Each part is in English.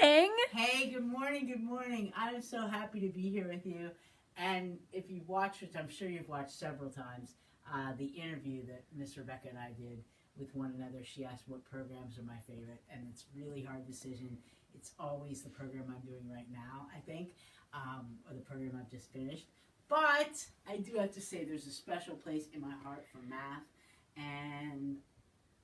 morning. Hey, good morning, good morning. I'm so happy to be here with you. And if you've watched, which I'm sure you've watched several times, the interview that Miss Rebecca and I did with one another, she asked what programs are my favorite, and it's a really hard decision. It's always the program I'm doing right now, I think, or the program I've just finished. But I do have to say there's a special place in my heart for math, and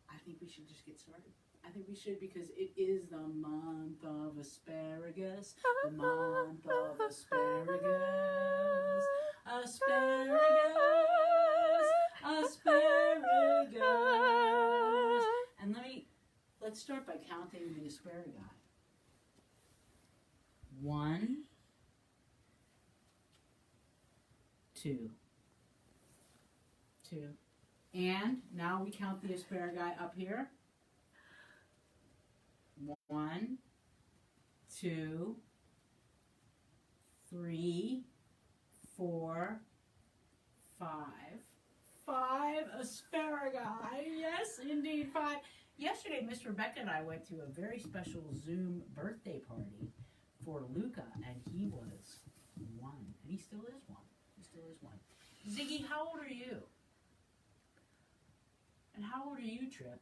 I think we should just get started. I think we should because it is the month of asparagus. The month of asparagus. Asparagus. Asparagus. And let's start by counting the asparagus. 1, 2. And now we count the asparagus up here. 1, 2, 3, 4, 5. 5 asparagus. Yes, indeed, 5. Yesterday, Miss Rebecca and I went to a very special Zoom birthday party for Luca, and he was 1. And he still is 1. Ziggy, how old are you? And how old are you, Trip?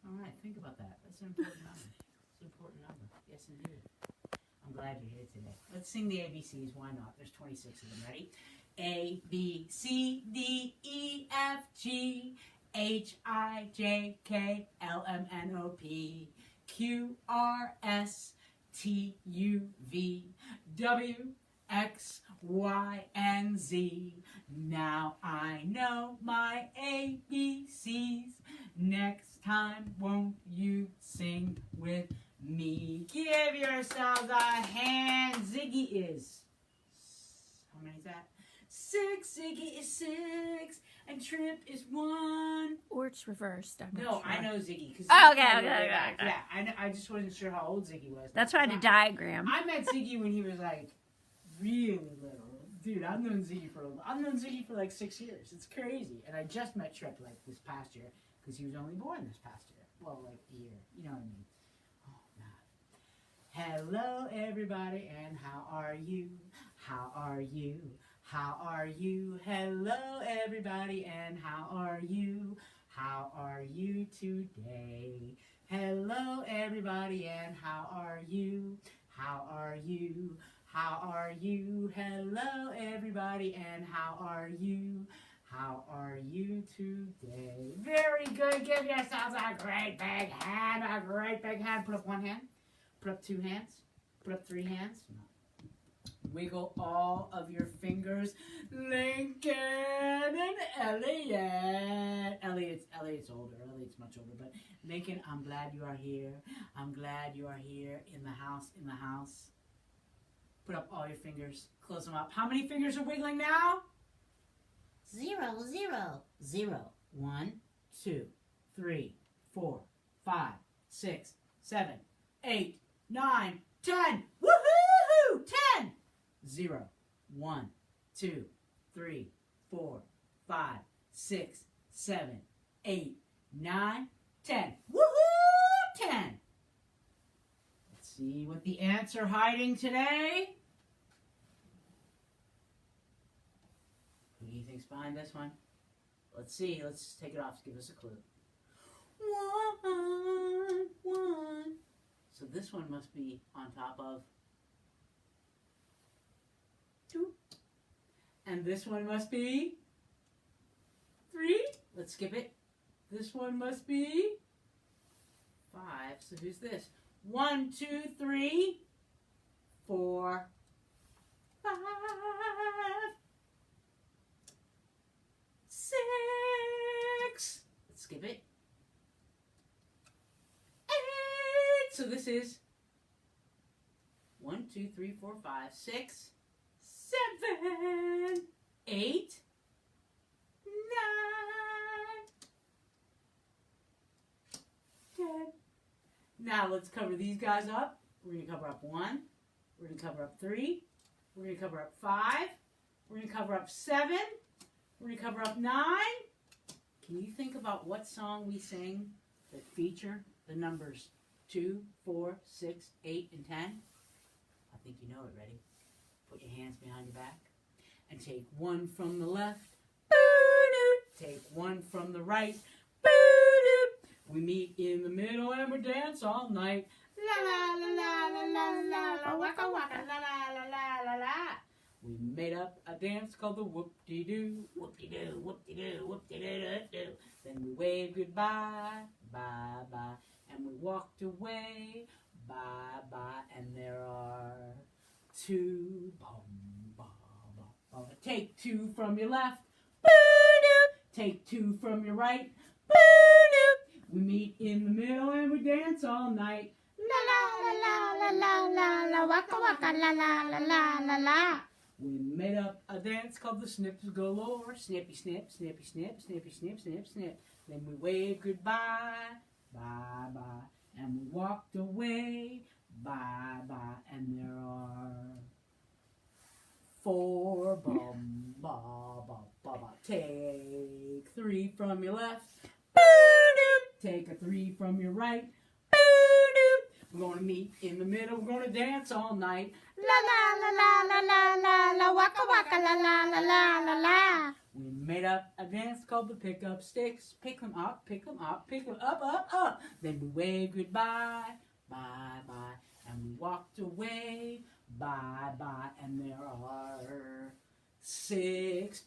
All right, think about that. That's an important number. It's an important number. Yes, indeed. I'm glad you're here today. Let's sing the ABCs. Why not? There's 26 of them. Ready? A, B, C, D, E, F, G, H, I, J, K, L, M, N, O, P, Q, R, S, T, U, V, W, X, Y, and Z. Now I know my ABCs. Next time, won't you sing with me? Give yourselves a hand. Ziggy is... How many is that? 6. Ziggy is 6. And Trip is 1. Or it's reversed. I'm No, not sure. I know Ziggy. Oh, okay. Yeah, I just wasn't sure how old Ziggy was. That's why I had a diagram. I met Ziggy when he was like really little. Dude, I've known Ziggy for like 6 years. It's crazy. And I just met Trip like this past year because he was only born this past year. Well, like a year. You know what I mean? Oh, man. Hello, everybody, and how are you? How are you? How are you? Hello, everybody, and how are you? How are you today? Hello, everybody, and how are you? How are you? How are you? Hello, everybody, and how are you? How are you today? Very good. Give yourselves a great big hand. A great big hand. Put up 1 hand. Put up 2 hands. Put up 3 hands. Wiggle all of your fingers. Lincoln and Elliot. Elliot's older. Elliot's much older. But Lincoln, I'm glad you are here. I'm glad you are here in the house. Put up all your fingers. Close them up. How many fingers are wiggling now? 0, 0, 0. 1, 2, 3, 4, 5, 6, 7, 8, 9, 10. Woohoo! 10. 0, 1, 2, 3, 4, 5, 6, 7, 8, 9, 10. Woohoo! 10. Let's see what the ants are hiding today. Who do you think's behind this one? Let's see. Let's take it off to give us a clue. 1, 1. So this one must be on top of 2. And this one must be 3. Let's skip it. This one must be 5. So who's this? 1, 2, 3, 4, 5, 6. Let's skip it. 8. So this is 1, 2, 3, 4, 5, 6, 7, 8, 9, 10. Now let's cover these guys up. We're going to cover up 1. We're going to cover up 3. We're going to cover up 5. We're going to cover up 7. We're going to cover up 9. Can you think about what song we sing that feature the numbers 2, 4, 6, 8, and 10? I think you know it. Ready? Put your hands behind your back and take one from the left. Take one from the right. We meet in the middle and we dance all night. La la la la la la la la waka waka la la la la la la. We made up a dance called the whoop-de-doo, whoop-de-doo, whoop-de-doo, whoop-de-doo-doo. Then we waved goodbye, bye-bye, and we walked away, bye-bye, and there are 2, take 2 from your left, take 2 from your right, we meet in the middle and we dance all night. La la la la la la la waka waka la la la la la la. We made up a dance called the Snips Galore. Snippy snip, snippy snip, snippy snip, snip, snip. Then we waved goodbye, bye bye, and we walked away, bye bye, and there are 4 Take 3 from your left. Take a 3 from your right. We're going to meet in the middle. We're going to dance all night. La la la la la la la la waka waka la la la la la la. We made up a dance called the pick up sticks. Pick them up, pick them up, pick them up, up, up. Then we waved goodbye, bye bye, and we walked away, bye bye, and there are 6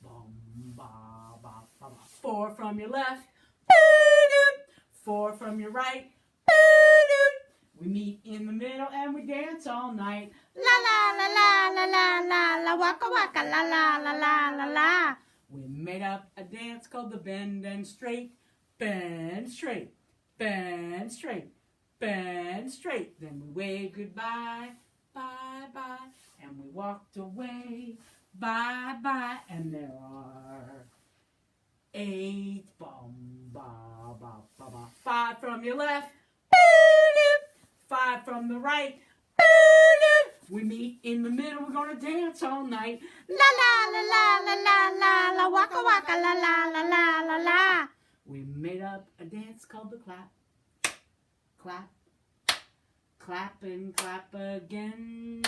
4 from your left, 4 from your right. We meet in the middle and we dance all night. La la la la la la la la waka waka la la la la la la. We made up a dance called the bend and straight, bend straight, bend straight, bend straight. Then we waved goodbye, bye bye, and we walked away, bye bye, and there are 8 5 from your left, 5 from the right. We meet in the middle. We're gonna dance all night. La la la la la la la la waka waka la la la la la la. We made up a dance called the clap, clap, clap and clap again.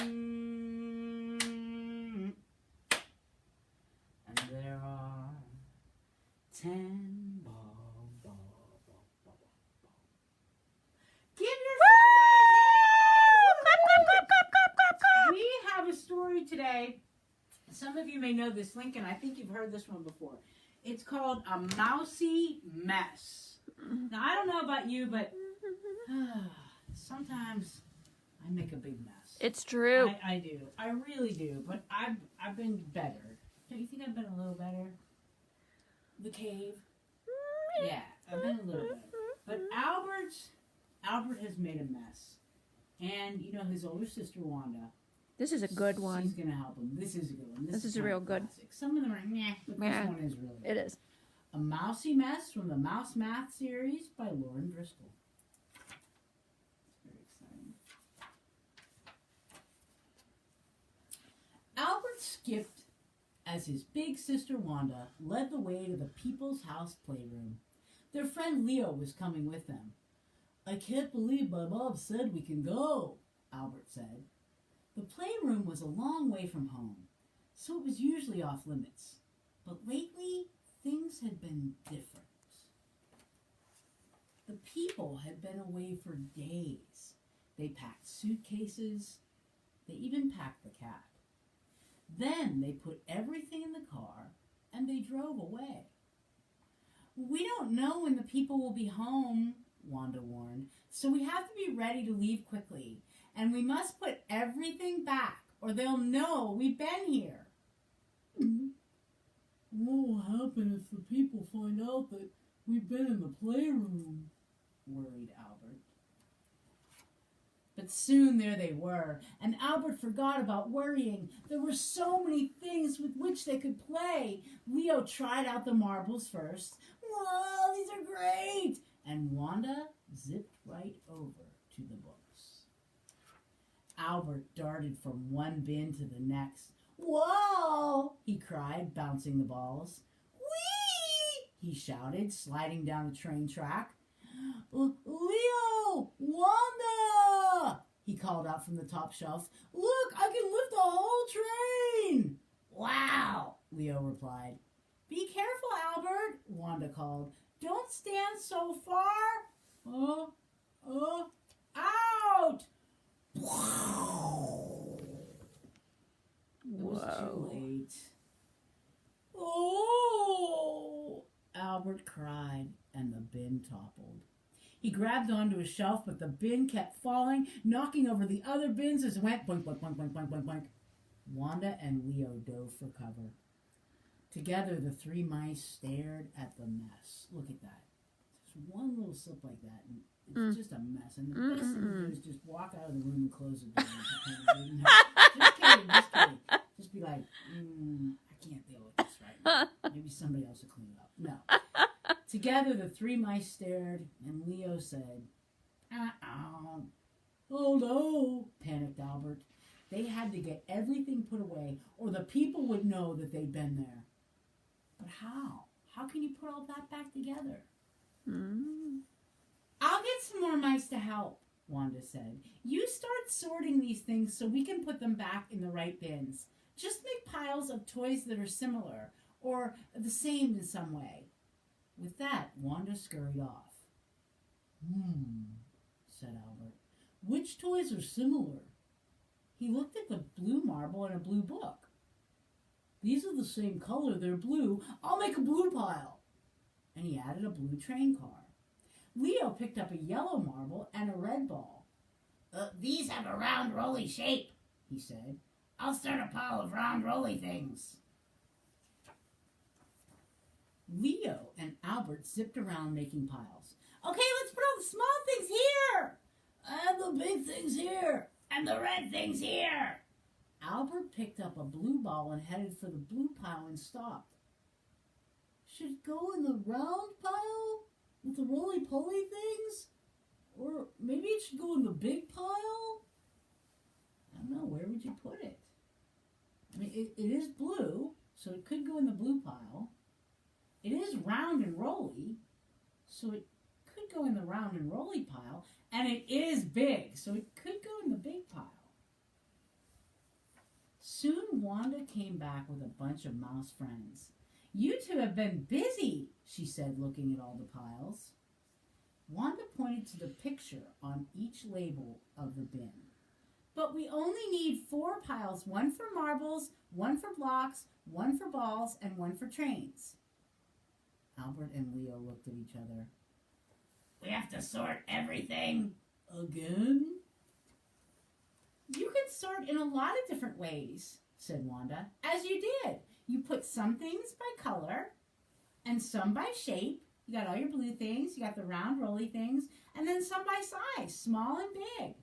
And there are 10 Give We have a story today. Some of you may know this, Lincoln. I think you've heard this one before. It's called A Mousy Mess. Now, I don't know about you, but sometimes I make a big mess. It's true. I do. I really do. But I've been better. Don't you think I've been a little better? The cave? Yeah, I've been a little better. But Albert has made a mess. And, you know, his older sister, Wanda. This is a good one. She's going to help him. This is a good one. This is a real good. Classic. Some of them are meh, but this one is really good. It is. A Mousy Mess from the Mouse Math series by Lauren Driscoll. It's very exciting. Albert skipped as his big sister Wanda led the way to the People's House playroom. Their friend Leo was coming with them. I can't believe my mom said we can go, Albert said. The playroom was a long way from home, so it was usually off limits. But lately, things had been different. The people had been away for days. They packed suitcases. They even packed the cat. Then they put everything in the car and they drove away. We don't know when the people will be home, Wanda warned, so we have to be ready to leave quickly. And we must put everything back, or they'll know we've been here. What will happen if the people find out that we've been in the playroom? Worried Albert. But soon there they were, and Albert forgot about worrying. There were so many things with which they could play. Leo tried out the marbles first. Whoa, these are great! And Wanda zipped right over to the books. Albert darted from one bin to the next. Whoa! He cried, bouncing the balls. Whee! He shouted, sliding down the train track. Leo! Wanda! He called out from the top shelf. Look, I can lift the whole train! Wow, Leo replied. Be careful, Albert, Wanda called. Don't stand so far. Out! It was too late. Oh! Albert cried, and the bin toppled. He grabbed onto a shelf, but the bin kept falling, knocking over the other bins as it went boink, boink, boink, boink, boink, boink, boink. Wanda and Leo dove for cover. Together, the three mice stared at the mess. Look at that. Just one little slip like that, and it's just a mess. And the best thing to do is just walk out of the room and close the door. Just kidding. Just be like, I can't deal with this right now. Maybe somebody else will clean it up. No. Together, the three mice stared, and Leo said, "Oh no," panicked Albert. They had to get everything put away, or the people would know that they'd been there. But how? How can you put all that back together? I'll get some more mice to help, Wanda said. You start sorting these things so we can put them back in the right bins. Just make piles of toys that are similar, or the same in some way. With that, Wanda scurried off. Said Albert. Which toys are similar? He looked at the blue marble and a blue book. These are the same color, they're blue. I'll make a blue pile. And he added a blue train car. Leo picked up a yellow marble and a red ball. These have a round, rolly shape, he said. I'll start a pile of round, rolly things. Leo and Albert zipped around making piles. Okay, let's put all the small things here. And the big things here. And the red things here. Albert picked up a blue ball and headed for the blue pile and stopped. Should it go in the round pile with the roly-poly things? Or maybe it should go in the big pile? I don't know, where would you put it? I mean, it is blue, so it could go in the blue pile. It is round and rolly, so it could go in the round and rolly pile. And it is big, so it could go in the big pile. Soon Wanda came back with a bunch of mouse friends. You two have been busy, she said, looking at all the piles. Wanda pointed to the picture on each label of the bin. But we only need 4 piles, 1 for marbles, 1 for blocks, 1 for balls, and 1 for trains. Albert and Leo looked at each other. We have to sort everything again? You can sort in a lot of different ways, said Wanda, as you did. You put some things by color and some by shape. You got all your blue things, you got the round rolly things, and then some by size, small and big.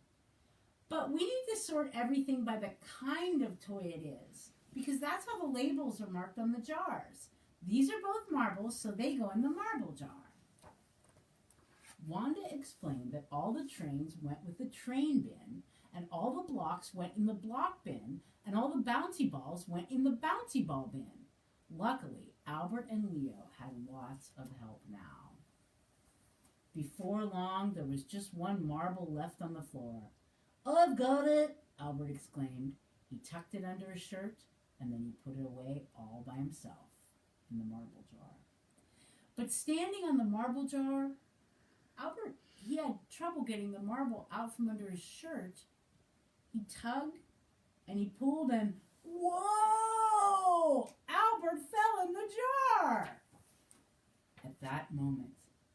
But we need to sort everything by the kind of toy it is, because that's how the labels are marked on the jars. These are both marbles, so they go in the marble jar. Wanda explained that all the trains went with the train bin, and all the blocks went in the block bin, and all the bouncy balls went in the bouncy ball bin. Luckily, Albert and Leo had lots of help now. Before long, there was just one marble left on the floor. I've got it, Albert exclaimed. He tucked it under his shirt, and then he put it away all by himself in the marble jar. But standing on the marble jar, Albert, he had trouble getting the marble out from under his shirt. He tugged, and he pulled, and whoa! Albert fell in the jar! At that moment,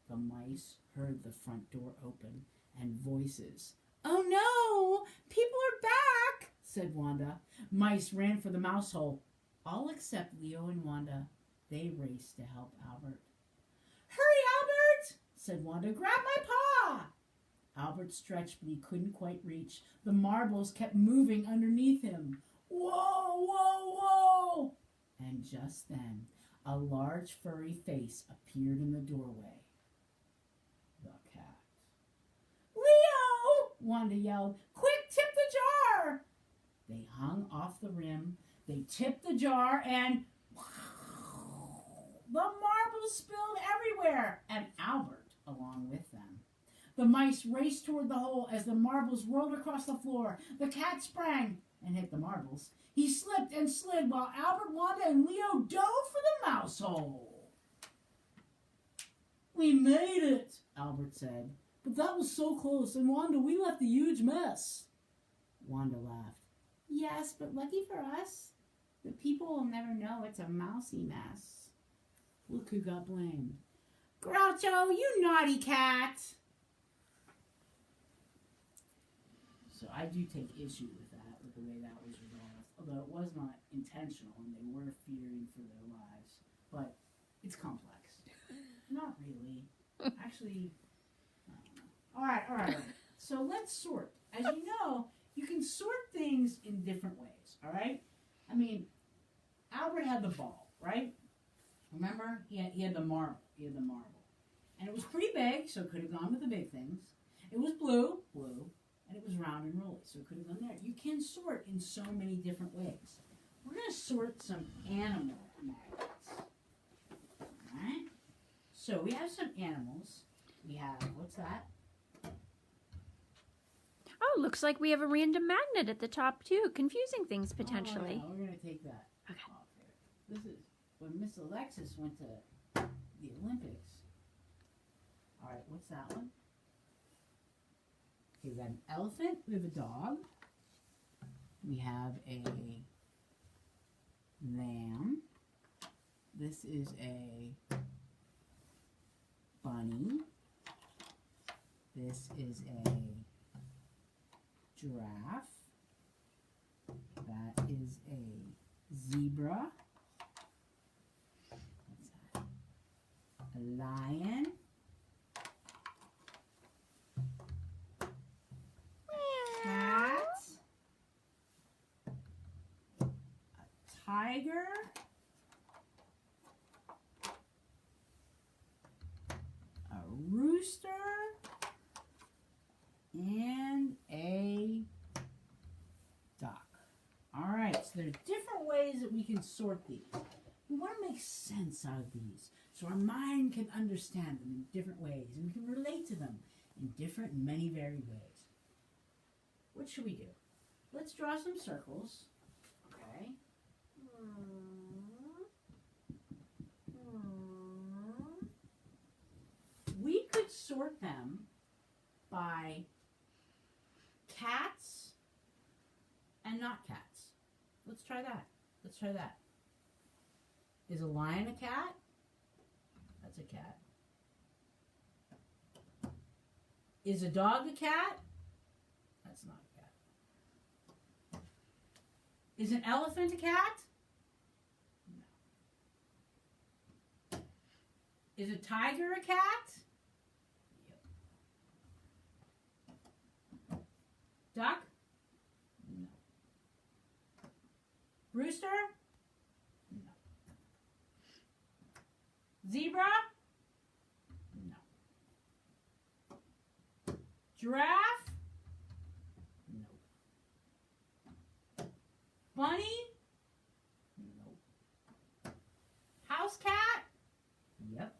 the mice heard the front door open, and voices. Oh no! People are back! Said Wanda. Mice ran for the mouse hole. All except Leo and Wanda. They raced to help Albert. Hurry, Albert! Said Wanda. Grab my paw! Albert stretched, but he couldn't quite reach. The marbles kept moving underneath him. Whoa, whoa, whoa! And just then, a large furry face appeared in the doorway. The cat. Leo! Wanda yelled. Quick, tip the jar! They hung off the rim. They tipped the jar, and the marbles spilled everywhere, and Albert along with them. The mice raced toward the hole as the marbles rolled across the floor. The cat sprang and hit the marbles. He slipped and slid while Albert, Wanda, and Leo dove for the mouse hole. "We made it," Albert said. "But that was so close, and Wanda, we left a huge mess." Wanda laughed. "Yes, but lucky for us, the people will never know it's a mousy mess." Look who got blamed. "Groucho, you naughty cat!" So I do take issue with that, with the way that was resolved. Although it was not intentional and they were fearing for their lives. But it's complex. Not really. Actually, I don't know. All right. So let's sort. As you know, you can sort things in different ways, all right? I mean, Albert had the ball, right? Remember? He had the marble. And it was pretty big, so it could have gone with the big things. It was blue, and it was round and rolly, so it could have gone there. You can sort in so many different ways. We're going to sort some animal magnets. All right? So we have some animals. We have, what's that? Oh, looks like we have a random magnet at the top too, confusing things potentially. Oh, yeah, we're going to take that off here. This is when Miss Alexis went to the Olympics. All right, what's that one? Okay, we got an elephant. We have a dog. We have a lamb. This is a bunny. This is a giraffe. That is a zebra. What's that? A lion. Cat. A tiger. A rooster. And a duck. All right, so there are different ways that we can sort these. We want to make sense out of these so our mind can understand them in different ways and we can relate to them in different, many varied ways. What should we do? Let's draw some circles. Okay. We could sort them by cats and not cats. Let's try that. Is a lion a cat? That's a cat. Is a dog a cat? That's not a cat. Is an elephant a cat? No. Is a tiger a cat? Yep. Duck? No. Rooster? No. Zebra? No. Giraffe? No. Bunny? No. House cat? Yep.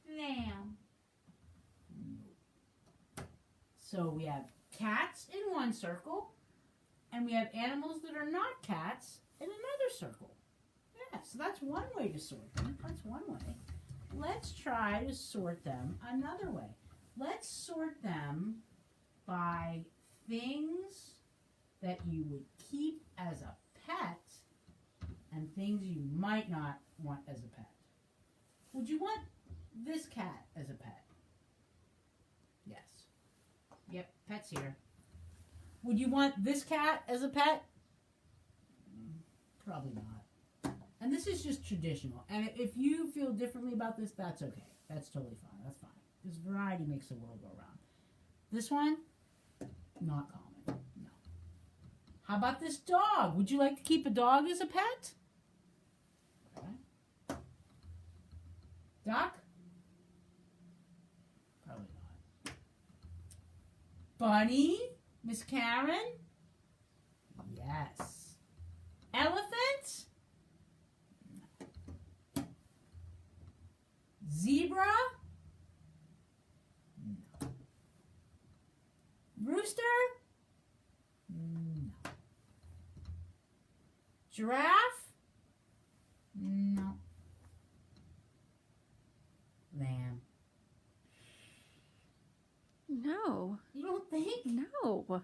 Lamb? No. So we have cats in one circle, and we have animals that are not cats in another circle. Yeah, so that's one way to sort them. That's one way. Let's try to sort them another way. Let's sort them by things that you would keep as a pet and things you might not want as a pet. Would you want this cat as a pet? Yes. Yep, pet's here. Would you want this cat as a pet? Probably not. And this is just traditional. And if you feel differently about this, that's okay. That's totally fine. That's fine. Because variety makes the world go round. This one, not common. No. How about this dog? Would you like to keep a dog as a pet? Okay. Duck? Probably not. Bunny? Miss Karen? Yes. Elephant? No. Zebra? No. Rooster? No. Giraffe? No. Lamb? No. You don't think? No. All right.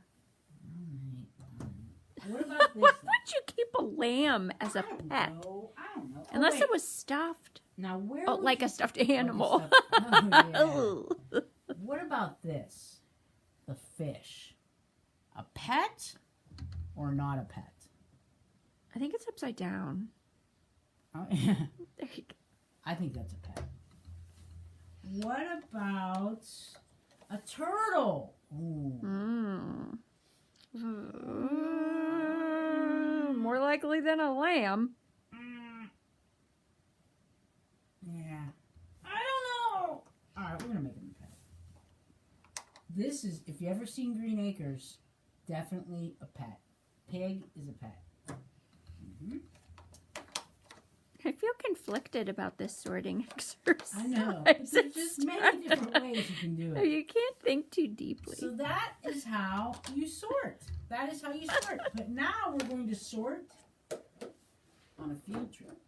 What about this? Why would you keep a lamb as a pet? I don't know. Unless wait. it was stuffed. Now where? Oh, would like you... a stuffed animal. Oh, yeah. What about this? The fish. A pet or not a pet? I think it's upside down. Oh, There you go. I think that's a pet. What about a turtle? Ooh. More likely than a lamb. Yeah. I don't know. All right, we're gonna make him a pet. This is, if you ever seen Green Acres, definitely a pet. Pig is a pet. Mm-hmm. I feel conflicted about this sorting exercise. I know. But It's there's just many different ways you can do it. You can't think too deeply. So that is how you sort. That is how you sort. But now we're going to sort on a field trip.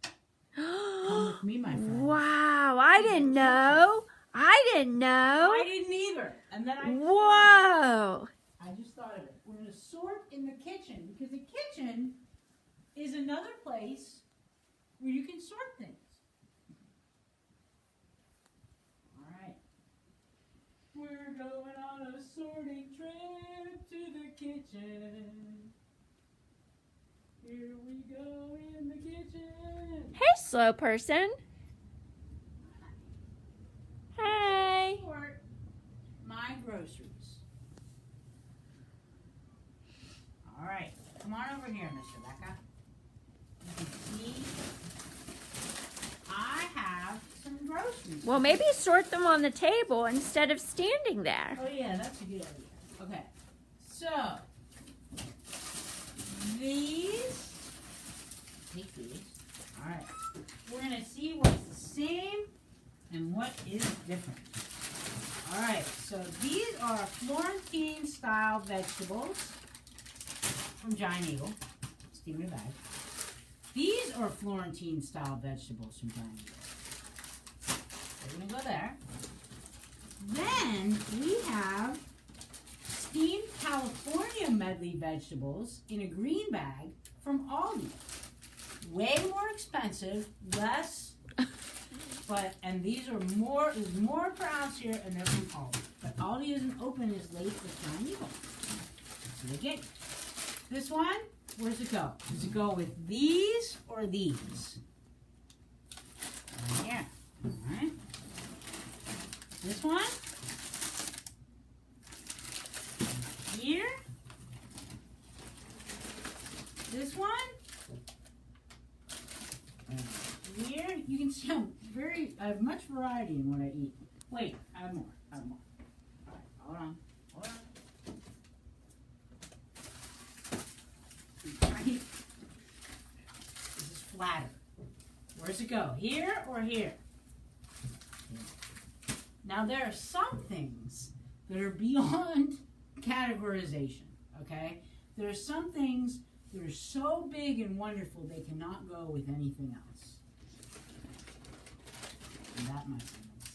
Come with me, my friend. Wow, I didn't know. I didn't know. I didn't either. And then Whoa. I just thought of it. We're going to sort in the kitchen because the kitchen is another place where you can sort things. All right. We're going on a sorting trip to the kitchen. Here we go in the kitchen. Hey, slow person. Hey. Sort my groceries. All right. Come on over here, Miss Rebecca. You can see I have some groceries. Well, maybe sort them on the table instead of standing there. Oh yeah, that's a good idea. Okay, so these, take these. All right, we're gonna see what's the same and what is different. All right, so these are Florentine style vegetables from Giant Eagle. Just give me a bag. These are Florentine style vegetables from Giant Eagle. We're gonna go there. Then we have steamed California medley vegetables in a green bag from Aldi. Way more expensive, less, and these are more, is more per ounce here, and they're from Aldi. But Aldi isn't open as late as Giant Eagle. So they get this one. Where's it go? Does it go with these or these? Right here. All right. This one. Here. This one. Here. You can see I have much variety in what I eat. Wait, I have more. I have more. All right, hold on. Hold on. This is flatter. Where's it go? Here or here? Now there are some things that are beyond categorization, okay? There are some things that are so big and wonderful they cannot go with anything else. And that, my friends,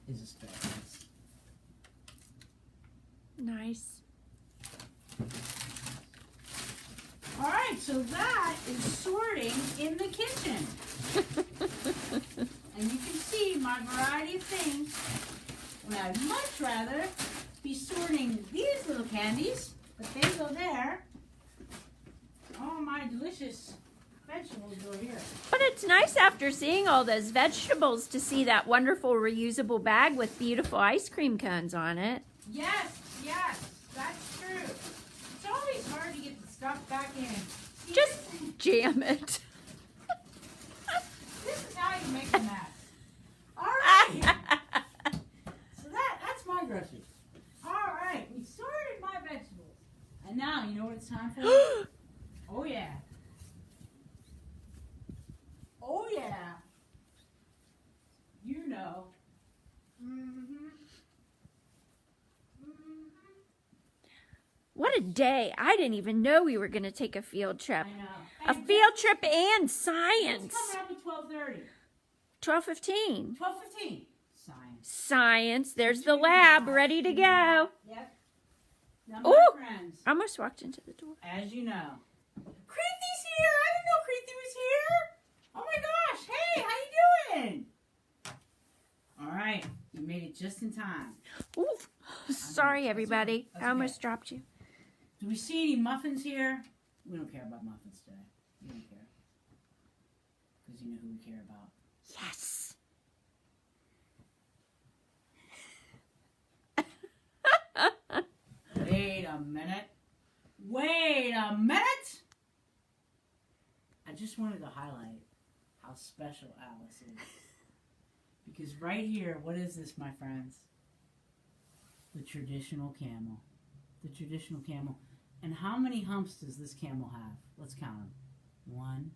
is asparagus. Nice. All right, so that is sorting in the kitchen. And you can see my variety of things. And I'd much rather be sorting these little candies, but they go there. All my delicious vegetables go here. But it's nice after seeing all those vegetables to see that wonderful reusable bag with beautiful ice cream cones on it. Yes, that's true. It's always hard to get the stuff back in. See, Just jam it. this is how you make a mess. All right. So that's my groceries. All right, we sorted my vegetables. And now, you know what it's time for? Oh, yeah. Oh, yeah. You know. What a day. I didn't even know we were going to take a field trip. I know. A Hey, field trip and It's science. coming up at 12:30. 12:15. 12:15. Science. Science. There's the lab ready to go. Yep. Now, my Ooh. friends, I almost walked into the door. as you know, Creethy's here. I didn't know Creethy was here. Oh my gosh. Hey, how you doing? All right. You made it just in time. Ooh. Sorry, That's everybody. okay. I almost dropped you. Do we see any muffins here? We don't care about muffins today. We don't care. Because you know who we care about. Yes. Wait a minute. Wait a minute! I just wanted to highlight how special Alice is. Because right here, what is this, my friends? The traditional camel. The traditional camel. And how many humps does this camel have? Let's count them. 1,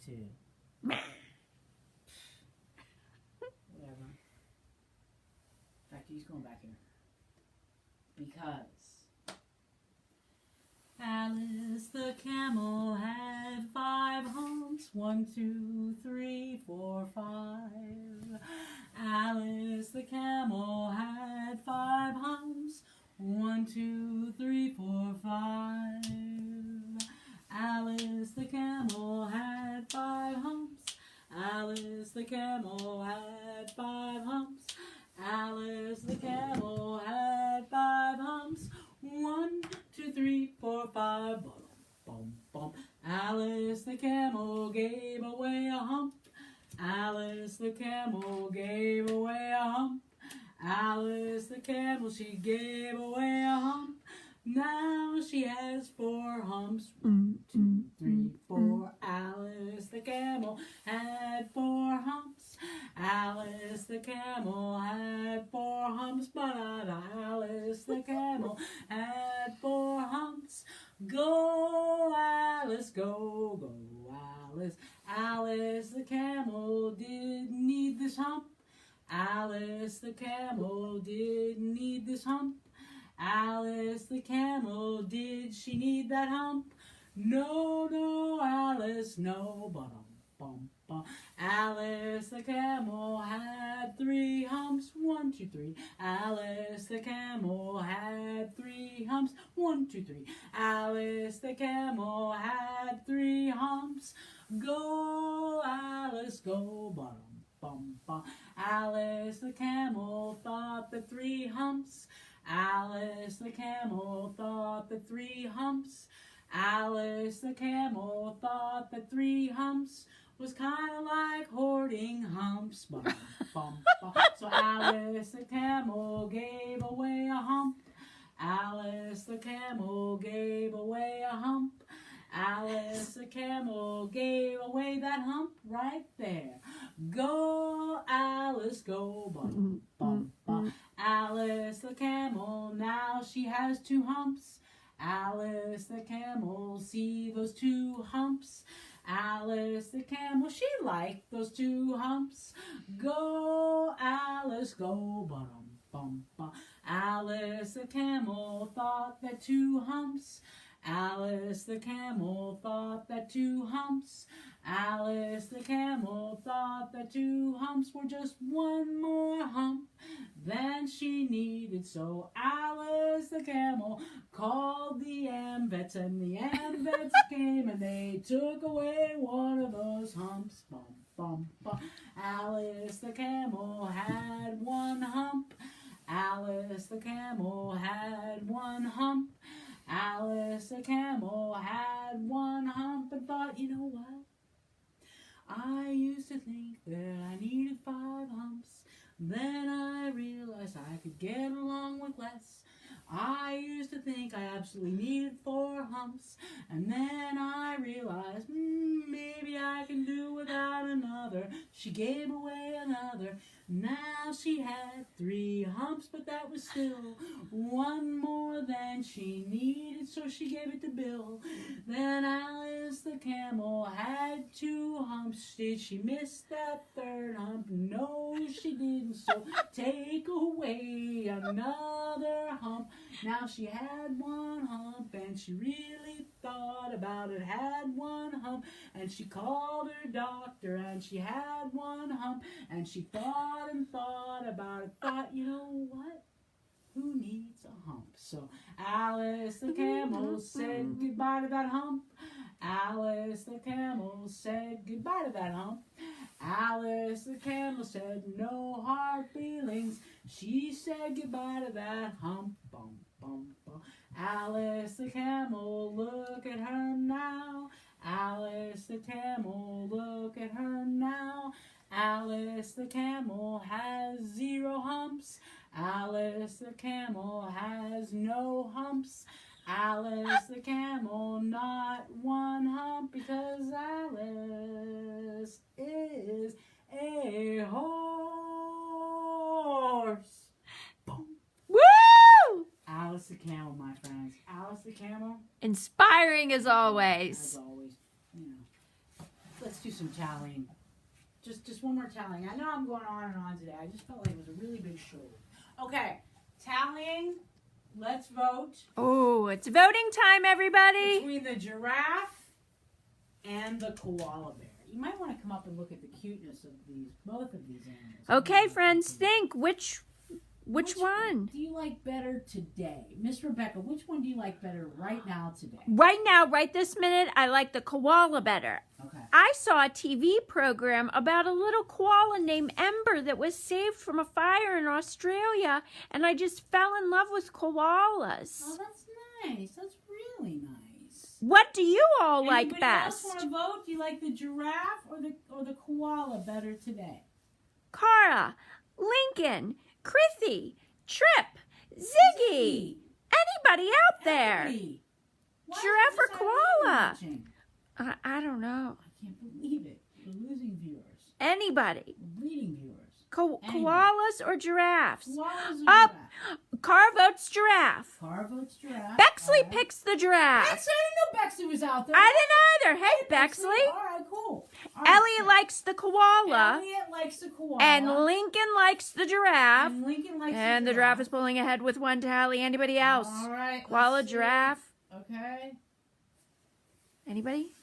2. Whatever. In fact, he's going back here. Because Alice the camel had 5 humps. 1, 2, 3, 4, 5. Alice the camel had 5 humps. 1, 2, 3, 4, 5. Alice the camel had 5 humps. Alice the camel had 5 humps. Alice the camel had 5 humps. 1, 2, 3, 4, 5. Bum, bum. Alice the camel gave away a hump. Alice the camel gave away a hump. Alice the camel, she gave away a hump. Now she has 4 humps. 1, 2, 3, 4. Alice the camel had 4 humps. Alice the camel had 4 humps. But Alice the camel had 4 humps. Go, Alice, go, go, Alice. Alice the camel didn't need this hump. Alice the camel didn't need this hump. Alice the camel, did she need that hump? No, no, Alice, no. Bum, bum. Alice the camel had 3 humps. 1, 2, 3. Alice the camel had 3 humps. 1, 2, 3. Alice the camel had 3 humps. Go, Alice, go. Bum, bum. Alice the camel thought the 3 humps. Alice the camel thought the 3 humps. Alice the camel thought the 3 humps was kind of like hoarding humps. Bum, bum, bum. So Alice the camel gave away a hump. Alice the camel gave away a hump. Alice the camel gave away that hump right there. Go, Alice, go. Bum, bum, bum. Alice the camel, now she has 2 humps. Alice the camel, see those 2 humps. Alice the camel, she liked those 2 humps. Go, Alice, go. Bum, bum, bum. Alice the camel thought that 2 humps. Alice the camel thought that 2 humps. Alice the camel thought that 2 humps were just 1 more hump than she needed. So Alice the camel called the AMVETS, and the AMVETS came and they took away 1 of those humps. Bum, bum, bum. Alice the camel had 1 hump. Alice the camel had 1 hump. Alice the camel had 1 hump and thought, you know what? I used to think that I needed 5 humps. Then I realized I could get along with less. I used to think I absolutely needed 4 humps. And then I realized, maybe I can do without another. She gave away another. Now she had 3 humps, but that was still one more than she needed, so she gave it to Bill. Then Alice the camel had 2 humps. Did she miss that 3rd hump? No, she didn't. So take away another hump. Now she had 1 hump, and she really thought about it. Had 1 hump, and she called her doctor, and she had 1 hump, and she thought and thought about it. Thought, you know what? Who needs a hump? So Alice the camel said goodbye to that hump. Alice the camel said goodbye to that hump. Alice the camel said no hard feelings. She said goodbye to that hump. Bum, bum, bum. Alice the camel, look at her now. Alice the camel, look at her now. Alice the camel has 0 humps. Alice the camel has no humps. Alice the camel, not 1 hump, because Alice is a horse. Boom. Woo! Alice the camel, my friends. Alice the camel, Inspiring as as always. always. You know, let's do some tallying. Just one more tallying. I know I'm going on and on today. I just felt like it was a really big show. Okay, tallying. Let's vote Oh, it's voting time, everybody. between the giraffe and the koala bear. You might want to come up and look at the cuteness of both of these animals. Okay, friends, think which one? Do you like better today? Miss Rebecca, which one do you like better right now today? Right now, right this minute, I like the koala better. Okay. I saw a TV program about a little koala named Ember that was saved from a fire in Australia, and I just fell in love with koalas. Oh, that's nice. That's really nice. What do you all like Anybody best? else want to vote? Do you like the giraffe or the koala better today? Cara, Lincoln, Chrissy, Trip, Ziggy, anybody out there? Everybody. Why Giraffe is or this koala? watching? I don't know. I can't believe it. We're losing viewers. Anybody. We're bleeding viewers. Anybody. Koalas or giraffes? Koalas or Up. giraffe? Car votes giraffe. Car votes giraffe. Bexley All right. picks the giraffe. Bexley, I didn't know Bexley was out there. I didn't either. Hey, Bexley. All right, cool. All right, Elliot so likes the koala. Elliot likes the koala. And Lincoln likes the giraffe. And Lincoln likes And the giraffe is pulling ahead with 1 tally. Anybody else? All right. Koala, let's see. giraffe. Okay. Anybody?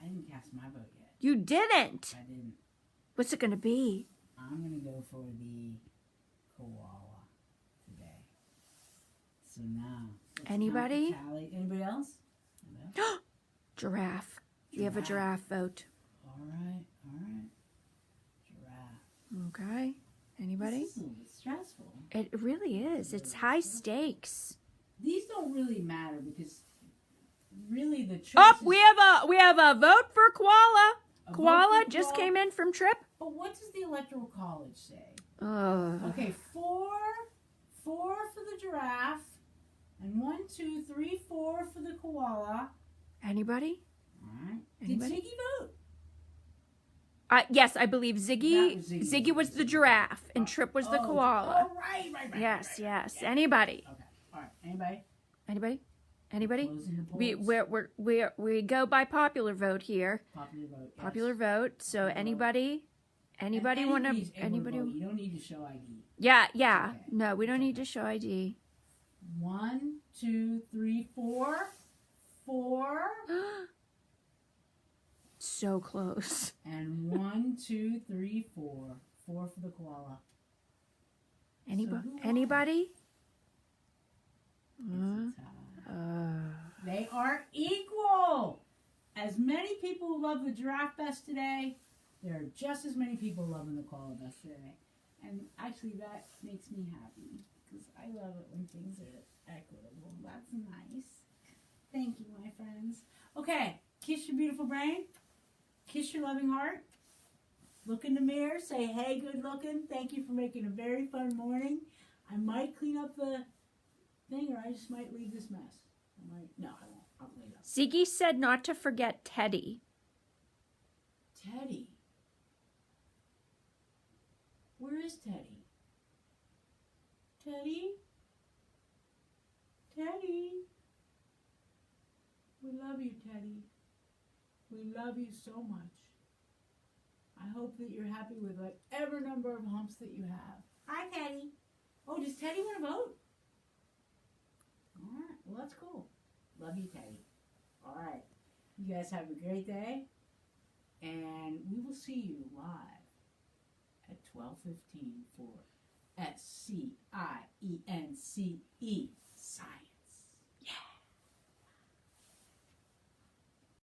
I didn't cast my vote yet. You didn't. I didn't. What's it going to be? I'm going to go for the koala today. So now. let's Anybody? count the tally. Anybody else? Anybody else? Giraffe. We have a giraffe vote. All right. Giraffe. Okay. Anybody? This is a little bit stressful. It really is. It's high stakes. These don't really matter because really the choice Oh, is- we have a vote for koala. a vote Koala for just koala. came in from Trip. But what does the Electoral College say? Oh. Okay, four for the giraffe, and 1, 2, 3, 4 for the koala. Anybody? All right. Anybody? Did Ziggy vote? Yes, I believe That Ziggy. was Ziggy. Ziggy was the giraffe, and Trip was the koala. Oh, right. Yes, right. yes. Yeah. Anybody? Okay. All right. Anybody? Anybody? Anybody? Closing the polls. We go by popular vote here. Popular vote. Yes. Popular vote. So Popular vote. anybody And want to anybody's able to anybody? vote. You don't need to show ID. Yeah. Okay. No, we don't It's need okay. to show ID. 1, 2, 3, 4. 4. So close. And 1, 2, 3, 4. 4 for the koala. Anybody? who won? Anybody? It's Uh, a tie. uh, They are equal. As many people who love the giraffe best today, there are just as many people loving the koala best today. And actually, that makes me happy because I love it when things are equitable. That's nice. Thank you, my friends. Okay, kiss your beautiful brain. Kiss your loving heart. Look in the mirror. Say, hey, good looking. Thank you for making a very fun morning. I might clean up the thing, or I just might leave this mess. No, I won't. I'll clean it up. Ziggy said not to forget Teddy. Teddy. Where is Teddy? Teddy? Teddy? We love you, Teddy. We love you so much. I hope that you're happy with whatever number of humps that you have. Hi, Teddy. Oh, does Teddy want to vote? All right. Well, that's cool. Love you, Teddy. All right. You guys have a great day. And we will see you live at 12:15 for SCIENCE